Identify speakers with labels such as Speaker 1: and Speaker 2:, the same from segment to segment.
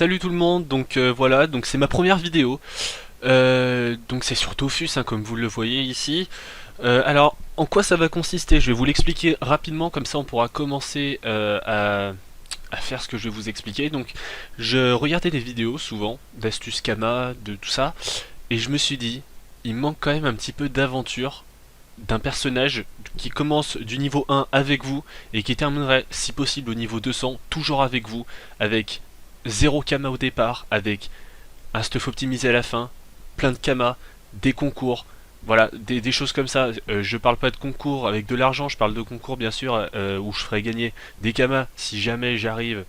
Speaker 1: Salut tout le monde, donc voilà, donc c'est ma première vidéo. Donc c'est sur Dofus, hein, comme vous le voyez ici. Alors, en quoi ça va consister? Je vais vous l'expliquer rapidement, comme ça on pourra commencer à faire ce que je vais vous expliquer. Donc, je regardais des vidéos souvent, d'astuces Kama, de tout ça, et je me suis dit, il manque quand même un petit peu d'aventure d'un personnage qui commence du niveau 1 avec vous et qui terminerait si possible au niveau 200 toujours avec vous, avec 0 Kama au départ, avec un stuff optimisé à la fin, plein de Kama, des concours, voilà, des choses comme ça. Je parle pas de concours avec de l'argent, je parle de concours bien sûr où je ferai gagner des Kama si jamais j'arrive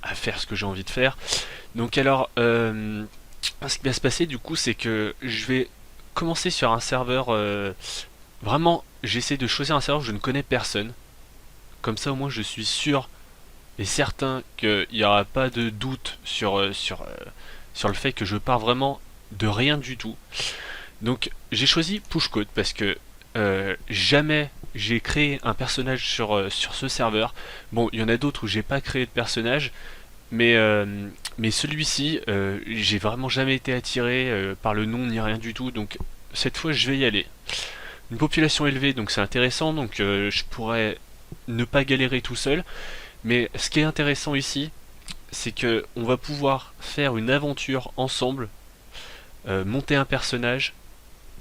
Speaker 1: à faire ce que j'ai envie de faire. Donc alors, ce qui va se passer du coup, c'est que je vais commencer sur un serveur. Vraiment, j'essaie de choisir un serveur où je ne connais personne. Comme ça, au moins, je suis sûr et certain qu'il n'y aura pas de doute sur le fait que je pars vraiment de rien du tout. Donc, j'ai choisi Pushcode parce que jamais j'ai créé un personnage sur ce serveur. Bon, il y en a d'autres où j'ai pas créé de personnage, mais celui-ci, j'ai vraiment jamais été attiré par le nom ni rien du tout. Donc, cette fois, je vais y aller. Une population élevée, donc c'est intéressant, donc je pourrais ne pas galérer tout seul. Mais ce qui est intéressant ici, c'est que on va pouvoir faire une aventure ensemble, monter un personnage,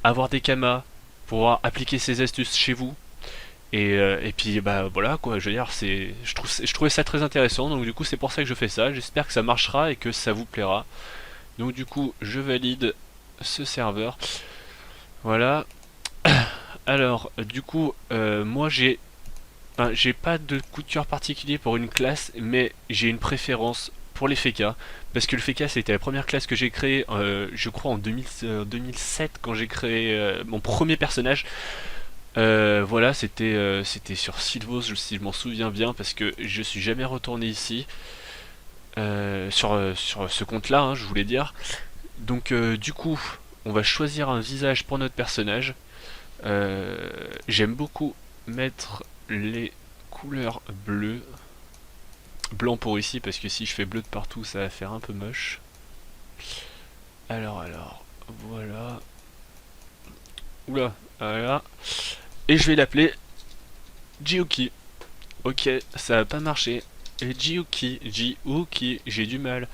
Speaker 1: avoir des kamas, pouvoir appliquer ses astuces chez vous. Et puis bah voilà quoi, je veux dire, je trouvais ça très intéressant, donc du coup c'est pour ça que je fais ça. J'espère que ça marchera et que ça vous plaira. Donc du coup je valide ce serveur. Voilà. Alors, du coup, moi j'ai pas de coup de cœur particulier pour une classe, mais j'ai une préférence pour les FK, parce que le FK c'était la première classe que j'ai créée, je crois en 2007 quand j'ai créé mon premier personnage. Voilà, c'était sur Sylvos, si je m'en souviens bien, parce que je suis jamais retourné ici sur ce compte-là, hein, je voulais dire. Donc, du coup, on va choisir un visage pour notre personnage. J'aime beaucoup mettre les couleurs bleues. Blanc pour ici parce que si je fais bleu de partout ça va faire un peu moche. Alors, voilà. Oula, voilà. Et je vais l'appeler Jiuki. Ok, ça va pas marcher. Et Jiuki, j'ai du mal.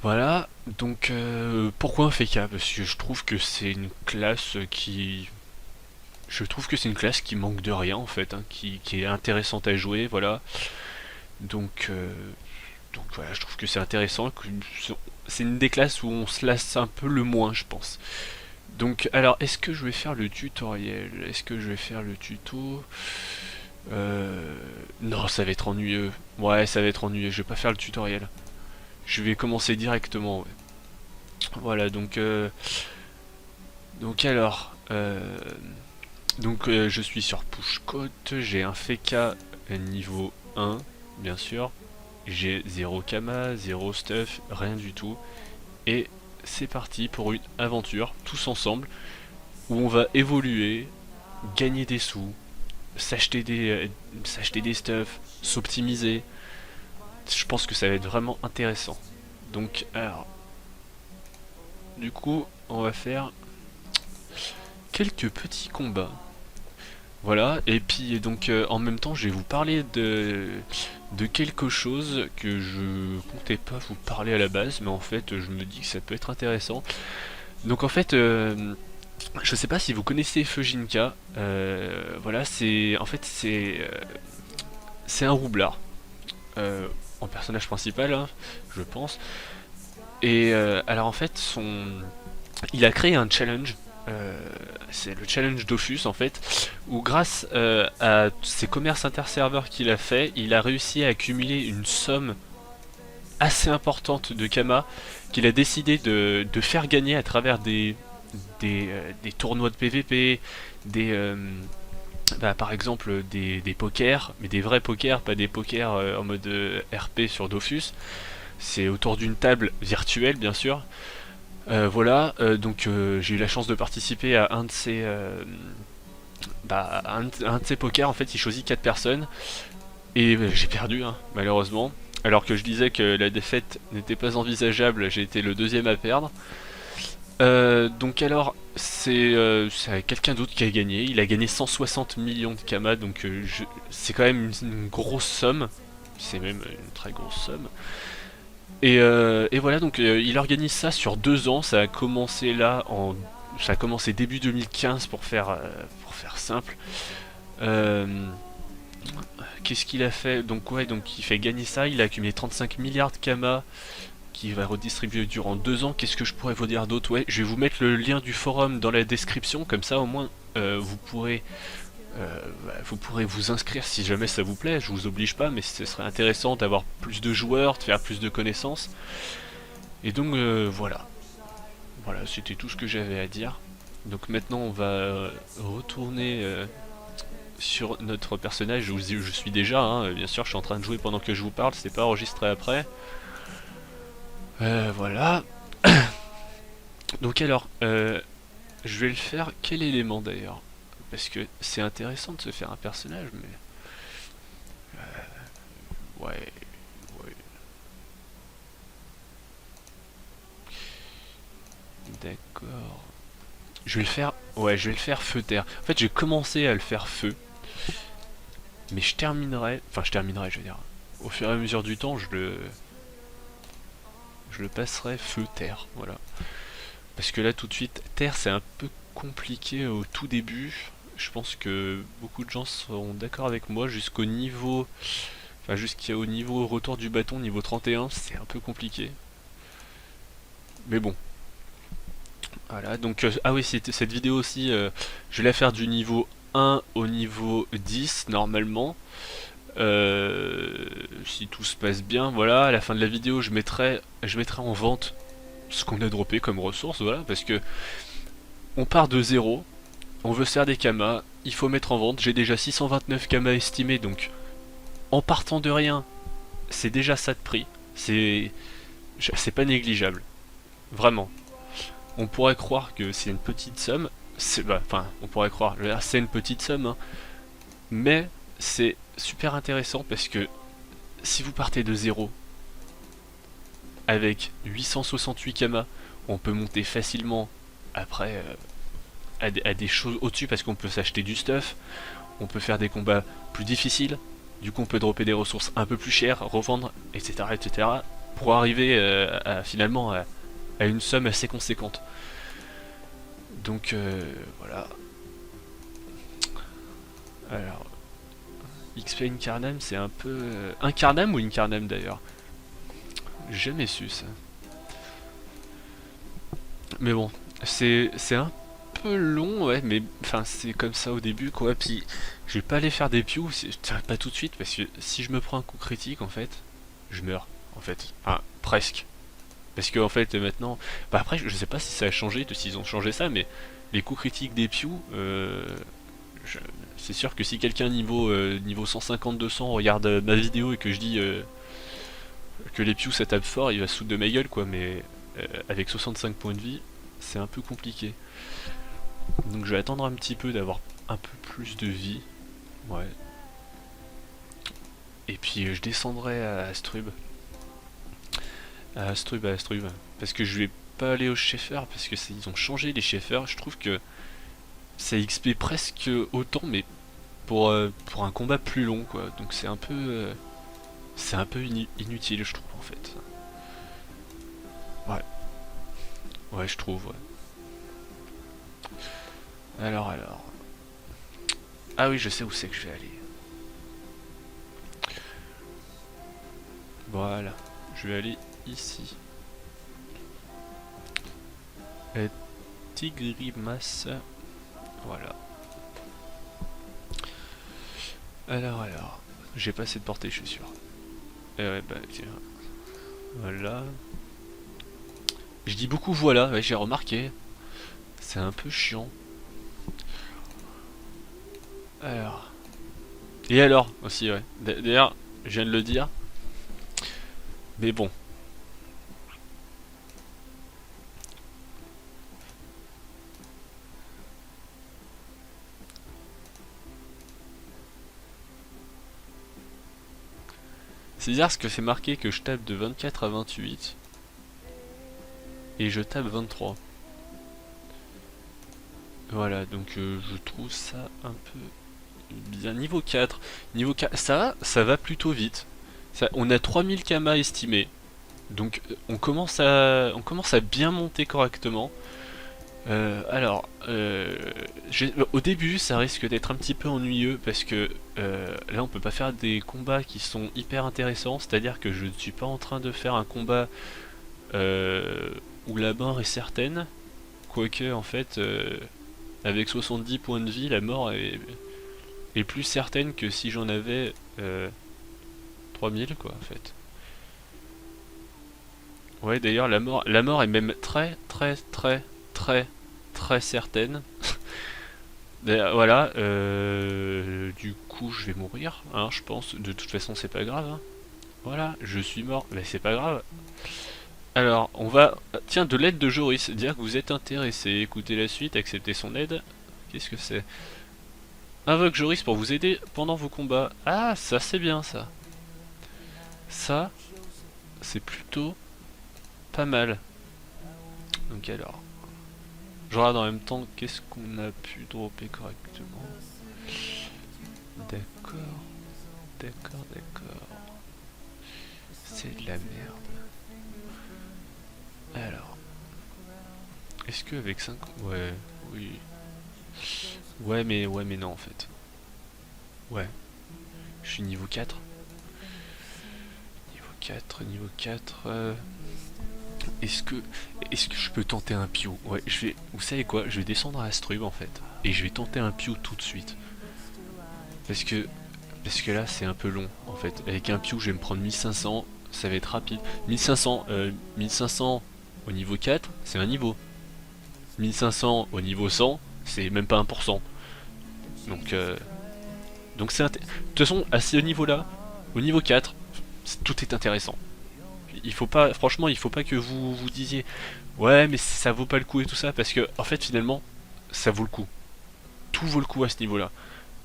Speaker 1: Voilà, donc pourquoi un FK? Parce que je trouve que c'est une classe qui je trouve que c'est une classe qui manque de rien en fait, hein, qui est intéressante à jouer, voilà. Donc, donc voilà, je trouve que c'est intéressant. C'est une des classes où on se lasse un peu le moins, je pense. Donc, alors, est-ce que je vais faire le tutoriel? Est-ce que je vais faire le tuto? Non, ça va être ennuyeux. Ouais, ça va être ennuyeux. Je vais pas faire le tutoriel. Je vais commencer directement. Ouais. Voilà, donc alors, je suis sur Pushcode, j'ai un FK niveau 1, bien sûr. J'ai 0 Kama, 0 stuff, rien du tout. Et c'est parti pour une aventure, tous ensemble, où on va évoluer, gagner des sous, s'acheter des stuff, s'optimiser. Je pense que ça va être vraiment intéressant. Donc, alors, du coup, on va faire quelques petits combats. Voilà, et puis donc en même temps je vais vous parler de quelque chose que je comptais pas vous parler à la base, mais en fait je me dis que ça peut être intéressant. Donc en fait, je sais pas si vous connaissez Fujinka, voilà, c'est un roublard, en personnage principal, hein, je pense. Et alors en fait, il a créé un challenge. C'est le challenge Dofus en fait, où grâce à ces commerces interserveurs qu'il a fait, il a réussi à accumuler une somme assez importante de Kama qu'il a décidé de faire gagner à travers des tournois de PVP, par exemple des pokers, mais des vrais pokers, pas des pokers en mode RP sur Dofus. C'est autour d'une table virtuelle bien sûr. Voilà, donc j'ai eu la chance de participer à un de ces pokers. En fait, il choisit 4 personnes et j'ai perdu, hein, malheureusement. Alors que je disais que la défaite n'était pas envisageable, j'ai été le deuxième à perdre. Donc alors, c'est quelqu'un d'autre qui a gagné. Il a gagné 160 millions de kamas, donc c'est quand même une grosse somme. C'est même une très grosse somme. Et voilà, donc il organise ça sur 2 ans. Ça a commencé début 2015 pour faire simple. Euh, Qu'est-ce qu'il a fait? Donc ouais, donc il fait gagner ça. Il a accumulé 35 milliards de kamas qui va redistribuer durant 2 ans. Qu'est-ce que je pourrais vous dire d'autre? Ouais, je vais vous mettre le lien du forum dans la description, comme ça au moins vous pourrez vous inscrire si jamais ça vous plaît. Je vous oblige pas, mais ce serait intéressant d'avoir plus de joueurs, de faire plus de connaissances. Et donc voilà, voilà, c'était tout ce que j'avais à dire. Donc maintenant on va retourner sur notre personnage où je suis déjà, hein. Bien sûr je suis en train de jouer pendant que je vous parle, c'est pas enregistré après. Voilà. Donc alors, je vais le faire quel élément d'ailleurs? Parce que c'est intéressant de se faire un personnage, mais... Ouais, ouais, d'accord. Je vais le faire... Ouais, je vais le faire feu terre. En fait, j'ai commencé à le faire feu, mais je terminerai... Enfin, je terminerai, je veux dire. Au fur et à mesure du temps, je le passerai feu terre, voilà. Parce que là, tout de suite, terre, c'est un peu compliqué au tout début. Je pense que beaucoup de gens seront d'accord avec moi jusqu'au niveau... Enfin, jusqu'au niveau retour du bâton, niveau 31, c'est un peu compliqué. Mais bon, voilà. Donc, ah oui, cette vidéo aussi, je vais la faire du niveau 1 au niveau 10, normalement. Si tout se passe bien, voilà. À la fin de la vidéo, je mettrai en vente ce qu'on a droppé comme ressource, voilà. Parce que on part de zéro, on veut se faire des kamas, il faut mettre en vente. J'ai déjà 629 kamas estimés, donc en partant de rien, c'est déjà ça de prix. C'est pas négligeable. Vraiment. On pourrait croire que c'est une petite somme. Enfin, on pourrait croire, c'est une petite somme, hein, mais c'est super intéressant parce que si vous partez de zéro avec 868 kamas, on peut monter facilement après à des choses au-dessus parce qu'on peut s'acheter du stuff, on peut faire des combats plus difficiles, du coup on peut dropper des ressources un peu plus chères, revendre, etc. etc. pour arriver finalement à une somme assez conséquente. Donc voilà. Alors, XP Incarnam, c'est un peu... Incarnam ou Incarnam d'ailleurs? J'ai jamais su ça. Mais bon, c'est un peu long, ouais, mais enfin c'est comme ça au début quoi. Puis je vais pas aller faire des pews, pas tout de suite, parce que si je me prends un coup critique en fait, je meurs en fait. Enfin, presque. Parce que en fait maintenant, bah après je sais pas si ça a changé, s'ils ont changé ça, mais les coups critiques des pews, je- c'est sûr que si quelqu'un niveau 150-200 regarde ma vidéo et que je dis que les pews ça tape fort, il va se foutre de ma gueule quoi, mais avec 65 points de vie, c'est un peu compliqué. Donc je vais attendre un petit peu d'avoir un peu plus de vie. Ouais. Et puis je descendrai à Astrub. À Astrub. Parce que je vais pas aller au Schaeffer, parce que ils ont changé les Schaeffer. Je trouve que ça XP presque autant, mais pour un combat plus long quoi. Donc c'est un peu inutile je trouve en fait. Ouais. Ouais je trouve ouais. Alors. Ah oui je sais où c'est que je vais aller. Voilà. Je vais aller ici. Tigrimas. Voilà. Alors. J'ai pas assez de portée, je suis sûr. Ouais, bah tiens. Voilà. Je dis beaucoup voilà, ouais, j'ai remarqué. C'est un peu chiant. Alors. Et alors aussi, ouais. D'ailleurs, je viens de le dire. Mais bon. C'est bizarre parce que c'est marqué que je tape de 24 à 28. Et je tape 23. Voilà, donc je trouve ça un peu bien. Niveau 4. Niveau 4, ça va plutôt vite. On a 3000 kama estimés. Donc on commence à bien monter correctement. Au début ça risque d'être un petit peu ennuyeux parce que là on peut pas faire des combats qui sont hyper intéressants, c'est-à-dire que je ne suis pas en train de faire un combat où la mort est certaine, quoique en fait avec 70 points de vie la mort est plus certaine que si j'en avais 3000 quoi en fait. Ouais, d'ailleurs la mort est même très certaine. Voilà, du coup je vais mourir, hein, je pense. De toute façon c'est pas grave, hein. Voilà, je suis mort, mais c'est pas grave. Alors, on va... Tiens, de l'aide de Joris, dire que vous êtes intéressé, écoutez la suite, acceptez son aide. Qu'est-ce que c'est? Invoque Joris pour vous aider pendant vos combats. Ah, ça c'est bien ça. Ça, c'est plutôt pas mal. Donc alors, je regarde en même temps qu'est-ce qu'on a pu dropper correctement. D'accord, d'accord. C'est de la merde. Alors, est-ce que avec 5... Ouais, oui. Ouais mais non en fait. Ouais, je suis niveau 4. Niveau 4... Est-ce que je peux tenter un Piou? Ouais, je vais... Vous savez quoi? Je vais descendre à Astrub en fait. Et je vais tenter un Piou tout de suite. Parce que là c'est un peu long en fait. Avec un Piou je vais me prendre 1500, ça va être rapide. 1500 au niveau 4, c'est un niveau. 1500 au niveau 100, c'est même pas 1%. Donc c'est de toute façon à ce niveau là, au niveau 4, tout est intéressant. Il faut pas, franchement il faut pas que vous vous disiez ouais mais ça vaut pas le coup et tout ça, parce que en fait finalement ça vaut le coup. Tout vaut le coup à ce niveau là.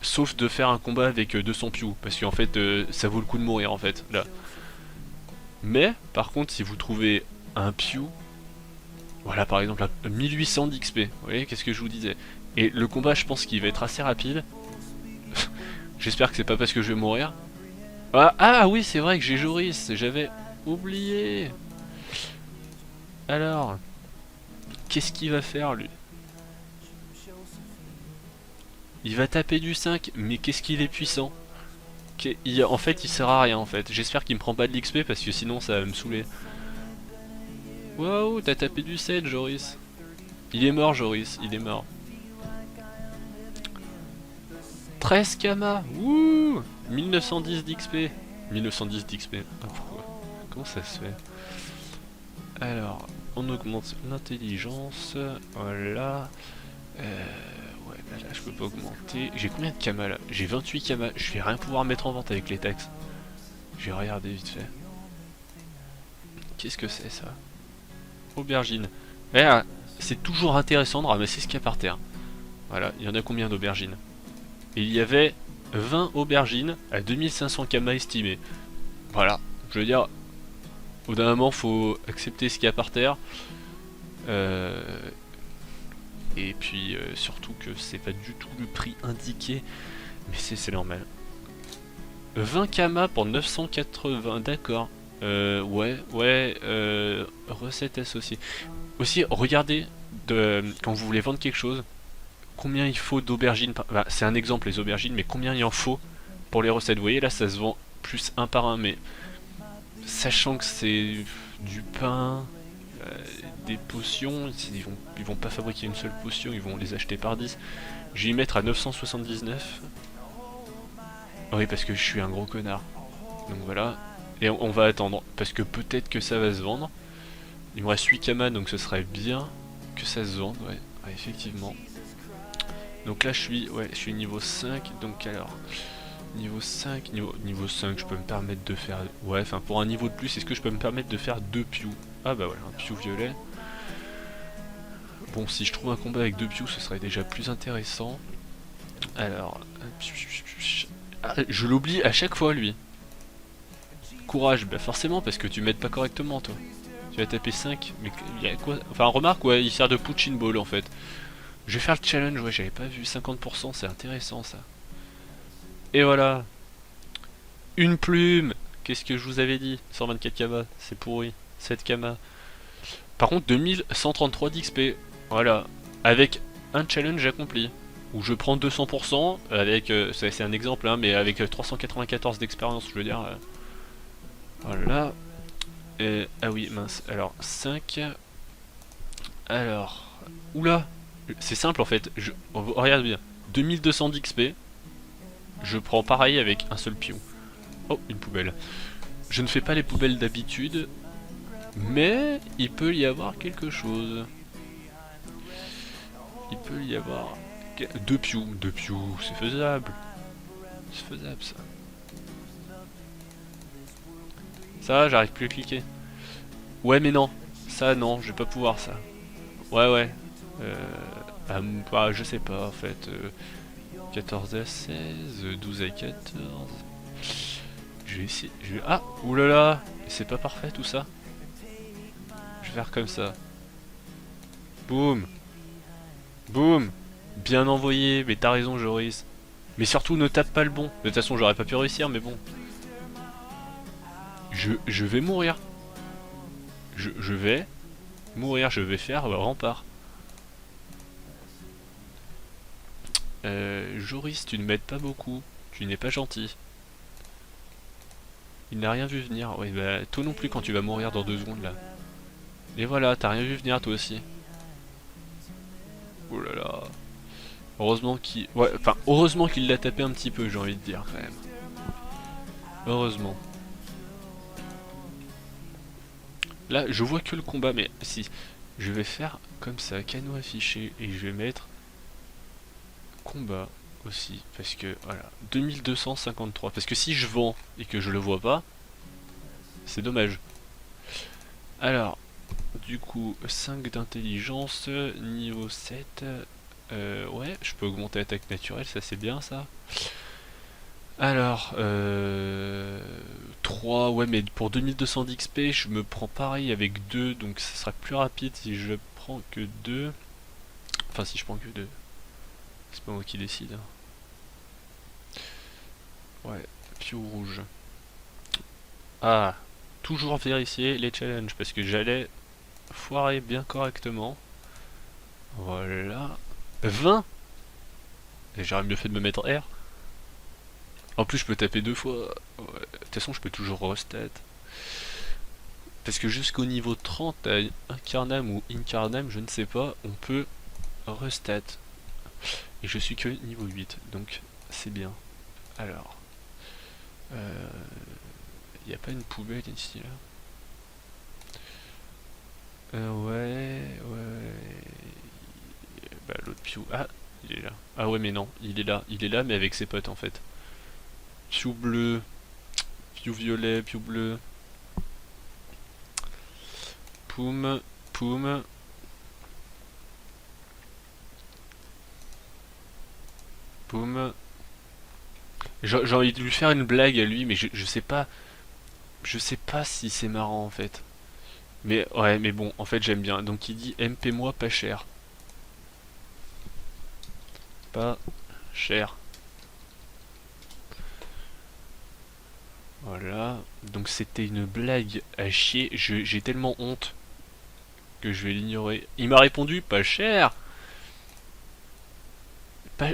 Speaker 1: Sauf de faire un combat avec 200 piou, parce qu'en fait ça vaut le coup de mourir en fait là. Mais par contre si vous trouvez un piou, voilà par exemple 1800 d'XP, vous voyez qu'est-ce que je vous disais. Et le combat je pense qu'il va être assez rapide. J'espère que c'est pas parce que je vais mourir. Ah oui c'est vrai que j'ai Joris, j'avais oublié. Alors, qu'est-ce qu'il va faire lui? Il va taper du 5, mais qu'est-ce qu'il est puissant. En fait il sert à rien en fait. J'espère qu'il me prend pas de l'XP parce que sinon ça va me saouler. Waouh, t'as tapé du 7 Joris. Il est mort Joris, il est mort. 13 Kama, wouh, 1910 d'XP. 1910 d'XP, ah, pourquoi? Comment ça se fait? Alors, on augmente l'intelligence, voilà. Ouais, bah là je peux pas augmenter. J'ai combien de Kama là? J'ai 28 Kama, je vais rien pouvoir mettre en vente avec les taxes. Je vais regarder vite fait. Qu'est-ce que c'est ça? Aubergine. Ah, c'est toujours intéressant de ramasser ce qu'il y a par terre. Voilà, il y en a combien d'aubergines? Et il y avait 20 aubergines à 2500 kama estimés. Voilà, je veux dire, au d'un moment faut accepter ce qu'il y a par terre. Et puis surtout que c'est pas du tout le prix indiqué, mais c'est normal. 20 kama pour 980, d'accord. Recette associée. Aussi, regardez, quand vous voulez vendre quelque chose, combien il faut d'aubergines. Bah, c'est un exemple les aubergines, mais combien il en faut pour les recettes. Vous voyez là ça se vend plus un par un, mais sachant que c'est du pain, des potions, ils vont pas fabriquer une seule potion, ils vont les acheter par 10. Je vais y mettre à 979. Oui parce que je suis un gros connard. Donc voilà. Et on va attendre, parce que peut-être que ça va se vendre. Il me reste 8 kamas, donc ce serait bien que ça se vende, ouais, effectivement. Donc là je suis niveau 5, donc alors... Niveau 5, niveau 5, je peux me permettre de faire... Ouais, enfin pour un niveau de plus, est-ce que je peux me permettre de faire 2 piou? Ah bah voilà, un piou violet. Bon, si je trouve un combat avec 2 piou, ce serait déjà plus intéressant. Alors... Ah, je l'oublie à chaque fois lui. courage. Bah forcément, parce que tu m'aides pas correctement, toi. Tu vas taper 5, mais il y a quoi? Enfin, remarque, ouais, il sert de punching ball, en fait. Je vais faire le challenge, ouais, j'avais pas vu. 50%, c'est intéressant, ça. Et voilà. Une plume. Qu'est-ce que je vous avais dit? 124 kama, c'est pourri. 7 kama. Par contre, 2133 d'XP. Voilà. Avec un challenge accompli. Où je prends 200% avec, c'est un exemple, hein, mais avec 394 d'expérience, je veux dire. Voilà. Ah oui, mince. Alors, 5. Alors. Oula. C'est simple en fait. Regarde bien. 2200 d'XP. Je prends pareil avec un seul pion. Oh, une poubelle. Je ne fais pas les poubelles d'habitude. Mais il peut y avoir quelque chose. Il peut y avoir... Deux pious. Deux pious, c'est faisable. C'est faisable ça. Ça, j'arrive plus à cliquer. Ouais, mais non. Ça, non, je vais pas pouvoir ça. Ouais, ouais. Bah, je sais pas en fait. 14 à 16, 12 à 14. Je vais essayer. Ah, oulala, c'est pas parfait tout ça. Je vais faire comme ça. Boum. Boum. Bien envoyé, mais t'as raison, Joris. Mais surtout, ne tape pas le bon. De toute façon, j'aurais pas pu réussir, mais bon. Je vais mourir. Je vais mourir, je vais faire rempart. Joris, tu ne m'aides pas beaucoup. Tu n'es pas gentil. Il n'a rien vu venir. Oui, bah, toi non plus quand tu vas mourir dans 2 secondes là. Et voilà, t'as rien vu venir toi aussi. Oh là là. Heureusement qu'il... Ouais, enfin, heureusement qu'il l'a tapé un petit peu, j'ai envie de dire quand même. Heureusement. Là, je vois que le combat, mais si... Je vais faire comme ça, canot affiché, et je vais mettre... Combat aussi, parce que, voilà, 2253. Parce que si je vends et que je le vois pas, c'est dommage. Alors, du coup, 5 d'intelligence, niveau 7. Ouais, je peux augmenter attaque naturelle, ça c'est bien ça. Alors, 3, ouais, mais pour 2200 d'XP, je me prends pareil avec 2, donc ça sera plus rapide si je prends que 2. Enfin, si je prends que 2. C'est pas moi qui décide. Ouais, piou rouge. Ah, toujours vérifier les challenges, parce que j'allais foirer bien correctement. Voilà. 20. Et j'aurais mieux fait de me mettre R. En plus, je peux taper 2 fois. Ouais. De toute façon, je peux toujours restat. Parce que jusqu'au niveau 30, à Incarnam ou Incarnam, je ne sais pas, on peut restat. Et je suis que niveau 8, donc c'est bien. Alors, il n'y a pas une poubelle ici là. Ouais, ouais. Bah l'autre piou. Ah, il est là. Ah ouais, mais non, il est là, mais avec ses potes en fait. Piou bleu, piou violet, piou bleu. Poum, poum. Poum. J'ai envie de lui faire une blague à lui, mais je sais pas. Je sais pas si c'est marrant en fait. Mais ouais, mais bon, en fait j'aime bien. Donc il dit MP moi pas cher. Pas cher. Voilà. Donc c'était une blague à chier. J'ai tellement honte que je vais l'ignorer. Il m'a répondu pas cher.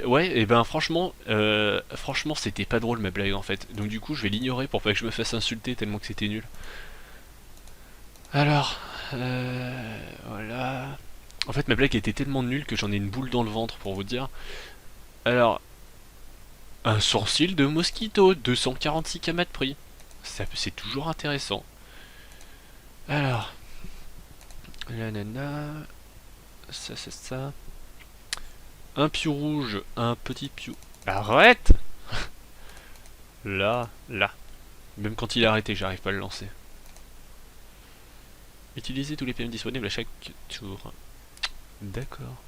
Speaker 1: Ouais, et ben franchement c'était pas drôle ma blague en fait. Donc du coup je vais l'ignorer pour pas que je me fasse insulter tellement que c'était nul. Alors, voilà. En fait ma blague était tellement nulle que j'en ai une boule dans le ventre pour vous dire. Alors, un sourcil de mosquito, 246 kamas de prix. C'est toujours intéressant. Alors, la nana, ça c'est ça. Un piou rouge, un petit piou. Arrête! Là, là. Même quand il est arrêté, j'arrive pas à le lancer. Utilisez tous les PM disponibles à chaque tour. D'accord.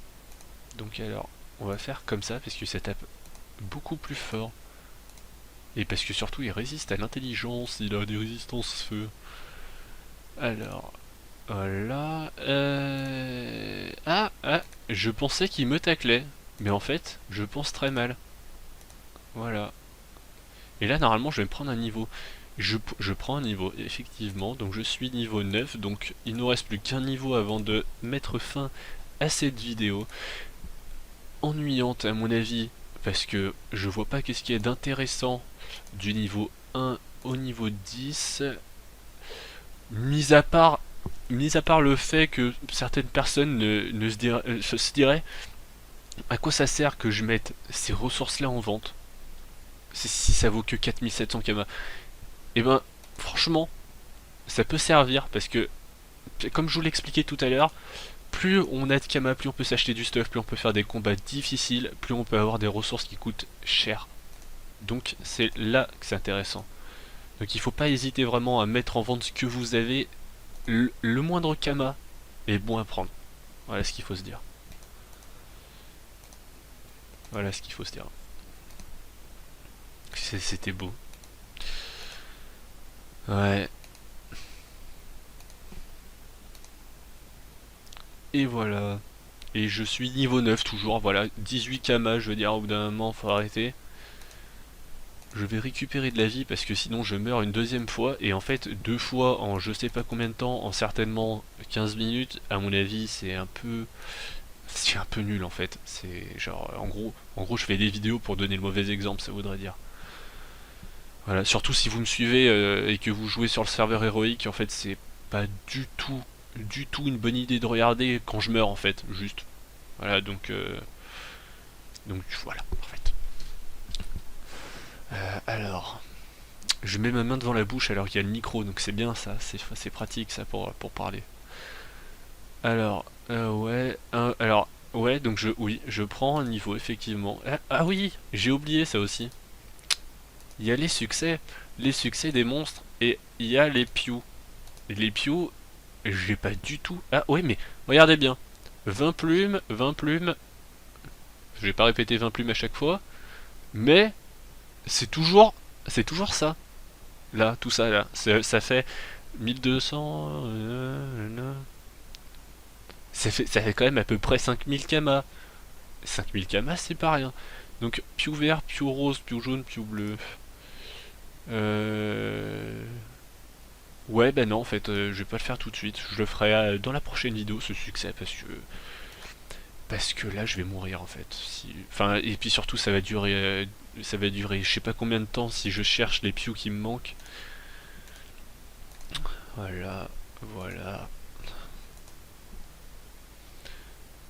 Speaker 1: Donc alors, on va faire comme ça parce que ça tape beaucoup plus fort. Et parce que surtout il résiste à l'intelligence, il a des résistances feu. Alors, voilà. Je pensais qu'il me taclait. Mais en fait, je pense très mal. Voilà. Et là, normalement, je vais me prendre un niveau. Je prends un niveau, effectivement. Donc je suis niveau 9. Donc il nous reste plus qu'un niveau avant de mettre fin à cette vidéo. Ennuyante à mon avis. Parce que je vois pas qu'est-ce qu'il y a d'intéressant du niveau 1 au niveau 10. Mis à part, mis à part le fait que certaines personnes se diraient à quoi ça sert que je mette ces ressources-là en vente si ça vaut que 4700 kamas. Et ben, franchement, ça peut servir parce que, comme je vous l'expliquais tout à l'heure, plus on a de kamas, plus on peut s'acheter du stuff, plus on peut faire des combats difficiles, plus on peut avoir des ressources qui coûtent cher. Donc c'est là que c'est intéressant. Donc il faut pas hésiter vraiment à mettre en vente ce que vous avez. Le moindre kama est bon à prendre. Voilà ce qu'il faut se dire. Voilà ce qu'il faut se dire. C'était beau. Ouais. Et voilà. Et je suis niveau 9 toujours, voilà. 18 kama, je veux dire, au bout d'un moment, faut arrêter. Je vais récupérer de la vie parce que sinon je meurs une deuxième fois. Et en fait, deux fois en je sais pas combien de temps, en certainement 15 minutes, à mon avis, c'est un peu... C'est un peu nul en fait. C'est genre, en gros, je fais des vidéos pour donner le mauvais exemple, ça voudrait dire. Voilà, surtout si vous me suivez et que vous jouez sur le serveur héroïque, en fait, c'est pas du tout une bonne idée de regarder quand je meurs en fait, juste. Voilà, donc voilà, en fait. Alors, je mets ma main devant la bouche alors qu'il y a le micro, donc c'est bien ça, c'est pratique ça pour parler. Alors, ouais, alors, ouais, donc oui, je prends un niveau effectivement. Ah oui, j'ai oublié ça aussi. Il y a les succès des monstres, et il y a les Pew. Et les Pew, j'ai pas du tout. Ah ouais, mais regardez bien. 20 plumes, 20 plumes. Je vais pas répéter 20 plumes à chaque fois, mais c'est toujours, c'est toujours ça. Là, tout ça là, ça fait 1200. Ça fait quand même à peu près 5000 kamas. 5000 kamas, c'est pas rien. Donc, Pew vert, Pew rose, Pew jaune, Pew bleu. Euh... Ouais, bah non, en fait, je vais pas le faire tout de suite. Je le ferai dans la prochaine vidéo, ce succès, parce que là, je vais mourir en fait. Enfin, et puis surtout, ça va durer, je sais pas combien de temps si je cherche les pews qui me manquent. Voilà, voilà,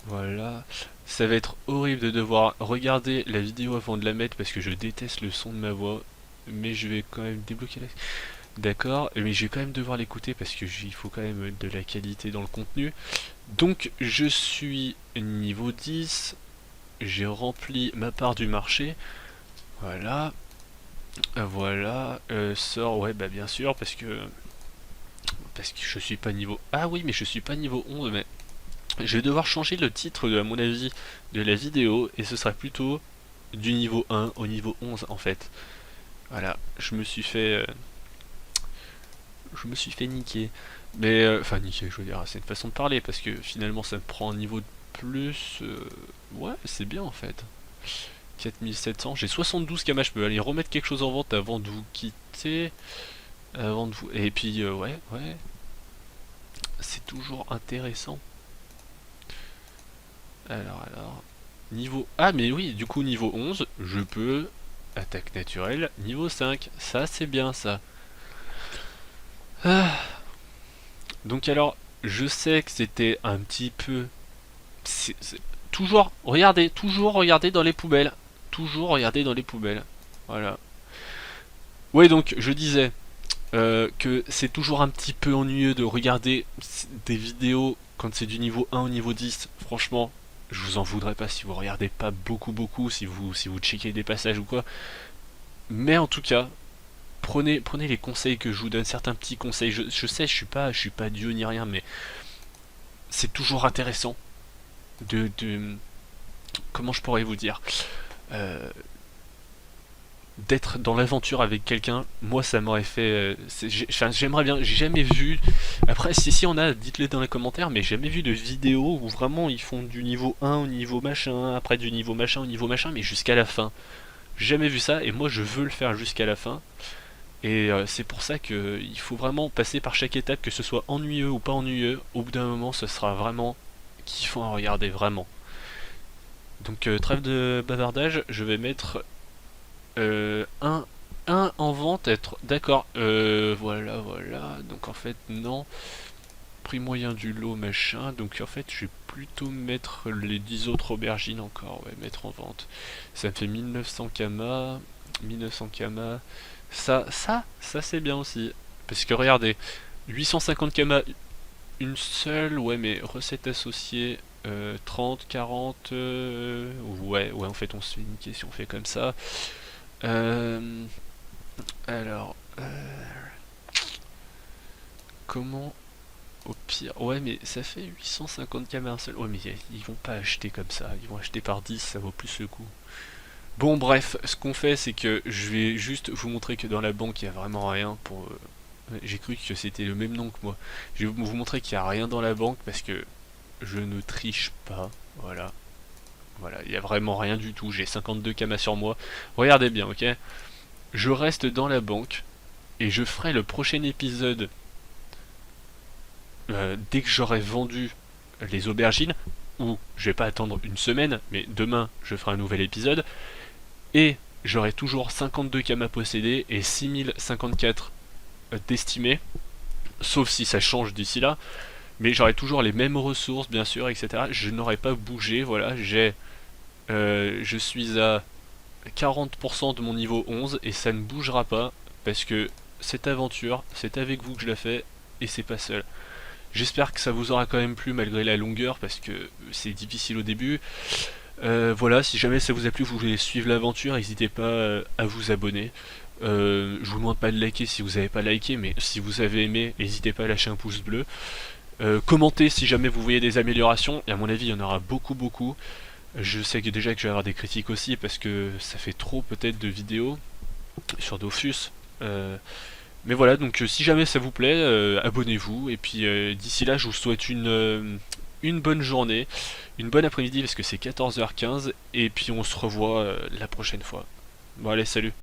Speaker 1: voilà. Ça va être horrible de devoir regarder la vidéo avant de la mettre parce que je déteste le son de ma voix. Mais je vais quand même débloquer la... D'accord, mais je vais quand même devoir l'écouter parce que il faut quand même de la qualité dans le contenu. Donc je suis niveau 10, j'ai rempli ma part du marché. Voilà, voilà, sort, ouais bah bien sûr parce que je suis pas niveau... Ah oui mais je suis pas niveau 11 mais je vais devoir changer le titre à mon avis de la vidéo et ce sera plutôt du niveau 1 au niveau 11 en fait. Voilà, je me suis fait niquer. Mais, enfin, niquer, je veux dire, c'est une façon de parler, parce que finalement, ça me prend un niveau de plus. Ouais, c'est bien en fait. 4700, j'ai 72 kamas, je peux aller remettre quelque chose en vente avant de vous quitter. Avant de vous. Et puis, ouais, ouais, c'est toujours intéressant. Alors. Niveau. Ah, mais oui, du coup, niveau 11, je peux. Attaque naturelle, niveau 5. Ça, c'est bien ça. Ah. Donc alors, je sais que c'était un petit peu... toujours regardez dans les poubelles. Toujours regarder dans les poubelles. Voilà. Ouais, donc je disais que c'est toujours un petit peu ennuyeux de regarder des vidéos quand c'est du niveau 1 au niveau 10. Franchement, je vous en voudrais pas si vous regardez pas beaucoup, si vous checkez des passages ou quoi. Mais en tout cas, prenez les conseils que je vous donne, certains petits conseils. Je sais, je suis pas Dieu ni rien, mais c'est toujours intéressant de comment je pourrais vous dire, euh, d'être dans l'aventure avec quelqu'un, moi ça m'aurait fait... j'aimerais bien, j'ai jamais vu... Après, si on a, dites-le dans les commentaires, mais j'ai jamais vu de vidéo où vraiment ils font du niveau 1 au niveau machin, après du niveau machin au niveau machin, mais jusqu'à la fin. J'ai jamais vu ça, et moi je veux le faire jusqu'à la fin. Et c'est pour ça qu'il faut vraiment passer par chaque étape, que ce soit ennuyeux ou pas ennuyeux. Au bout d'un moment, ce sera vraiment kiffant à regarder, vraiment. Donc trêve de bavardage, je vais mettre un en vente, être d'accord. Voilà. Donc en fait, non. Prix moyen du lot, machin. Donc en fait, je vais plutôt mettre les 10 autres aubergines encore. Ouais, mettre en vente. Ça me fait 1900 kama. 1900 kama. Ça c'est bien aussi. Parce que regardez, 850 kama, une seule. Ouais, mais recette associée. 30, 40. Ouais, en fait, on se fait niquer si on fait comme ça. Euh, alors, comment au pire? Ouais, mais ça fait 850 caméras seul. Ouais, mais ils vont pas acheter comme ça. Ils vont acheter par 10, ça vaut plus le coup. Bon, bref, ce qu'on fait, c'est que je vais juste vous montrer que dans la banque, il y a vraiment rien pour. J'ai cru que c'était le même nom que moi. Je vais vous montrer qu'il y a rien dans la banque parce que je ne triche pas. Voilà, il y a vraiment rien du tout. J'ai 52 camas sur moi. Regardez bien, ok? Je reste dans la banque et je ferai le prochain épisode dès que j'aurai vendu les aubergines, ou je vais pas attendre une semaine, mais demain je ferai un nouvel épisode, et j'aurai toujours 52 camas possédés et 6054 d'estimés, sauf si ça change d'ici là, mais j'aurai toujours les mêmes ressources bien sûr, etc. Je n'aurai pas bougé, voilà, je suis à 40% de mon niveau 11 et ça ne bougera pas parce que cette aventure, c'est avec vous que je la fais et c'est pas seul. J'espère que ça vous aura quand même plu malgré la longueur parce que c'est difficile au début. Voilà, si jamais ça vous a plu, vous voulez suivre l'aventure, n'hésitez pas à vous abonner. Je vous demande pas de liker si vous n'avez pas liké, mais si vous avez aimé, n'hésitez pas à lâcher un pouce bleu. Commentez si jamais vous voyez des améliorations, et à mon avis il y en aura beaucoup. Je sais que déjà que je vais avoir des critiques aussi parce que ça fait trop peut-être de vidéos sur Dofus. Mais voilà, donc si jamais ça vous plaît, abonnez-vous. Et puis d'ici là, je vous souhaite une bonne journée, une bonne après-midi parce que c'est 14h15. Et puis on se revoit la prochaine fois. Bon allez, salut.